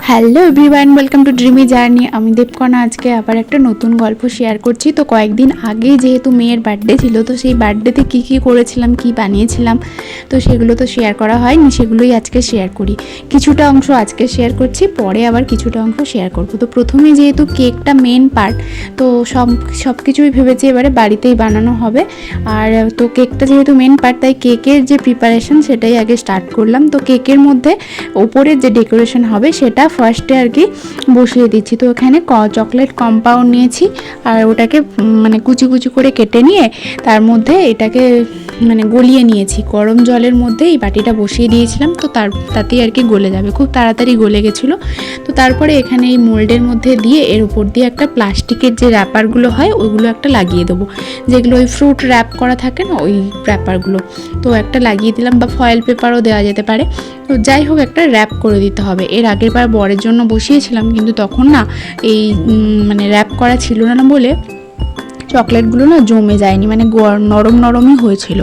Hello everyone, welcome to dreamy journey. আমি দেবকণা আজকে আবার একটা নতুন গল্প শেয়ার করছি। তো কয়েকদিন আগে যেহেতু মেয়ের বার্থডে ছিল, তো সেই বার্থডেতে কী কী করেছিলাম, কি বানিয়েছিলাম, তো সেগুলো তো শেয়ার করা হয়নি, সেগুলোই আজকে শেয়ার করি। কিছুটা অংশ আজকে শেয়ার করছি, পরে আবার কিছুটা অংশ শেয়ার করব। তো প্রথমে যেহেতু কেকটা মেন পার্ট, তো সব কিছুই ভেবেছি এবারে বাড়িতেই বানানো হবে। আর তো কেকটা যেহেতু মেন পার্ট, তাই কেকের যে প্রিপারেশন সেটাই আগে স্টার্ট করলাম। তো কেকের মধ্যে ওপরের যে ডেকোরেশন হবে সেটা ফার্স্টে আর কি বসিয়ে দিচ্ছি। তো এখানে চকলেট কম্পাউন্ড নিয়েছি, আর ওটাকে মানে কুচি কুচি করে কেটে নিয়ে তার মধ্যে এটাকে মানে গলিয়ে নিয়েছি। গরম জলের মধ্যে এই বাটিটা বসিয়ে দিয়েছিলাম, তো তাতেই আর কি গলে যাবে, খুব তাড়াতাড়ি গলে গেছিলো। তো তারপরে এখানে এই মোল্ডের মধ্যে দিয়ে এর উপর দিয়ে একটা প্লাস্টিকের যে র্যাপারগুলো হয় ওইগুলো একটা লাগিয়ে দেবো, যেগুলো ওই ফ্রুট র্যাপ করা থাকে না, ওই র্যাপারগুলো। তো একটা লাগিয়ে দিলাম, বা ফয়েল পেপারও দেওয়া যেতে পারে। তো যাই হোক, একটা র্যাপ করে দিতে হবে। এর আগের বার বরের জন্য বসিয়েছিলাম, কিন্তু তখন না এই মানে র্যাপ করা ছিল না বলে চকলেটগুলো না জমে যায়নি, মানে নরম নরমই হয়েছিল।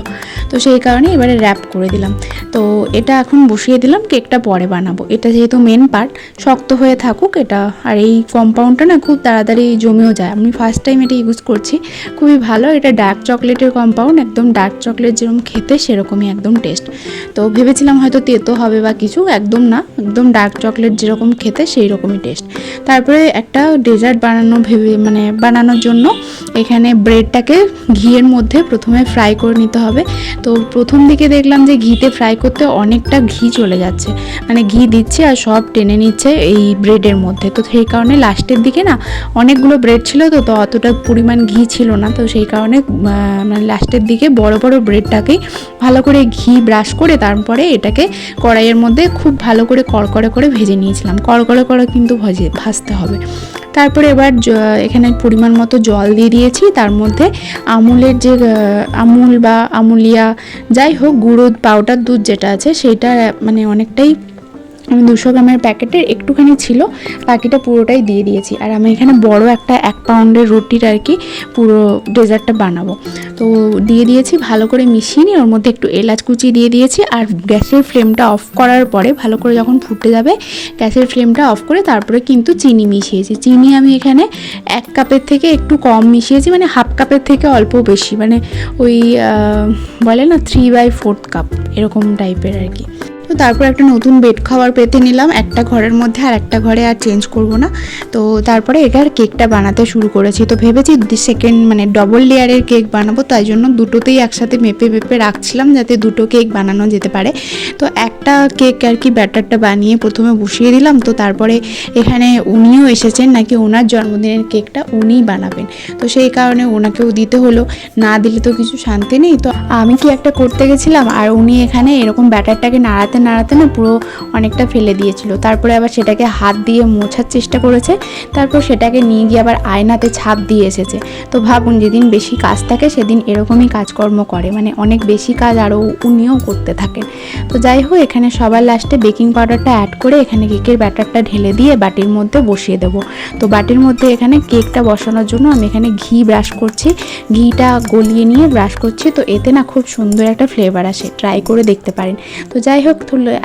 তো সেই কারণে এবারে র্যাপ করে দিলাম। তো এটা এখন বসিয়ে দিলাম, কেকটা পরে বানাবো। এটা যেহেতু মেন পার্ট, শক্ত হয়ে থাকুক এটা। আর এই কম্পাউন্ডটা না খুব তাড়াতাড়ি জমেও যায়। আমি ফার্স্ট টাইম এটা ইউজ করছি, খুবই ভালো। এটা ডার্ক চকলেটের কম্পাউন্ড, একদম ডার্ক চকলেট যেরকম খেতে সেরকমই একদম টেস্ট। তো ভেবেছিলাম হয়তো তেতো হবে বা কিছু, একদম না, একদম ডার্ক চকলেট যেরকম খেতে সেই রকমই টেস্ট। তারপরে একটা ডেজার্ট বানানোর জন্য এখানে ব্রেডটাকে ঘিয়ের মধ্যে প্রথমে ফ্রাই করে নিতে হবে। তো প্রথম দিকে দেখলাম যে ঘিতে ফ্রাই করতে অনেকটা ঘি চলে যাচ্ছে, মানে ঘি দিচ্ছে আর সব টেনে নিচ্ছে এই ব্রেডের মধ্যে। তো সেই কারণে লাস্টের দিকে না অনেকগুলো ব্রেড ছিল, তো অতটা পরিমাণ ঘি ছিল না। তো সেই কারণে মানে লাস্টের দিকে বড় বড় ব্রেডটাকেই ভালো করে ঘি ব্রাশ করে তারপরে এটাকে কড়াইয়ের মধ্যে খুব ভালো করে কড়কড়ে করে ভেজে নিয়েছিলাম। কড়কড়ে করে কিন্তু ভাজতে হবে। তারপরে এবার এখানে পরিমাণ মতো জল দিয়ে দিয়েছি। তার মধ্যে আমুলের যে আমুল বা আমুলিয়া যাই হোক গুঁড়ো পাউডার দুধ যেটা আছে সেটা মানে অনেকটাই, আমি 200 গ্রামের প্যাকেটের একটুখানি ছিল, বাকিটা পুরোটাই দিয়ে দিয়েছি। আর আমি এখানে বড় একটা 1 পাউন্ডের রুটির আর কি পুরো ডেজার্টটা বানাবো। তো দিয়ে দিয়েছি, ভালো করে মিশিয়ে নিয়ে ওর মধ্যে একটু এলাচ কুচি দিয়ে দিয়েছি। আর গ্যাসের ফ্লেমটা অফ করার পরে ভালো করে যখন ফুটে যাবে, গ্যাসের ফ্লেমটা অফ করে তারপরে কিন্তু চিনি মিশিয়েছি। চিনি আমি এখানে 1 কাপের থেকে একটু কম মিশিয়েছি, মানে হাফ কাপের থেকে অল্প বেশি, মানে ওই বলে না 3/4 কাপ এরকম টাইপের আর কি। তো তারপর একটা নতুন বেড খাবার পেতে নিলাম, একটা ঘরের মধ্যে, আর একটা ঘরে আর চেঞ্জ করব না। তো তারপরে এটার কেকটা বানাতে শুরু করেছি। তো ভেবেছি সেকেন্ড মানে ডবল লেয়ারের কেক বানাবো, তাই জন্য দুটোতেই একসাথে মেপে মেপে রাখছিলাম যাতে দুটো কেক বানানো যেতে পারে। তো একটা কেক আর কি ব্যাটারটা বানিয়ে প্রথমে বসিয়ে দিলাম। তো তারপরে এখানে উনিও এসেছেন, নাকি ওনার জন্মদিনের কেকটা উনিই বানাবেন। তো সেই কারণে ওনাকেও দিতে হলো, না দিলে তো কিছু শান্তি নেই। তো আমি কি একটা করতে গেছিলাম, আর উনি এখানে এরকম ব্যাটারটাকে নাড়াতে নাড়াতে না পুরো অনেকটা ফেলে দিয়েছিল। তারপরে আবার সেটাকে হাত দিয়ে মোছার চেষ্টা করেছে, তারপর সেটাকে নিয়ে গিয়ে আবার আয়নাতে ছাপ দিয়ে এসেছে। তো ভাবুন, যেদিন বেশি কাজ থাকে সেদিন এরকমই কাজকর্ম করে, মানে অনেক বেশি কাজ আরও উনিও করতে থাকেন। তো যাই হোক, এখানে সবার লাস্টে বেকিং পাউডারটা অ্যাড করে এখানে কেকের ব্যাটারটা ঢেলে দিয়ে বাটির মধ্যে বসিয়ে দেবো। তো বাটির মধ্যে এখানে কেকটা বসানোর জন্য আমি এখানে ঘি ব্রাশ করছি, ঘিটা গলিয়ে নিয়ে ব্রাশ করছি। তো এতে না খুব সুন্দর একটা ফ্লেভার আসে, ট্রাই করে দেখতে পারেন। তো যাই হোক,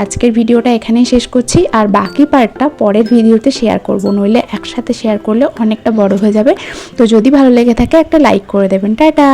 আজকের ভিডিওটা এখানেই শেষ করছি, আর বাকি পার্টটা পরের ভিডিওতে শেয়ার করব, নইলে একসাথে শেয়ার করলে অনেকটা বড় হয়ে যাবে। তো যদি ভালো লেগে থাকে একটা লাইক করে দেবেন। টাটা।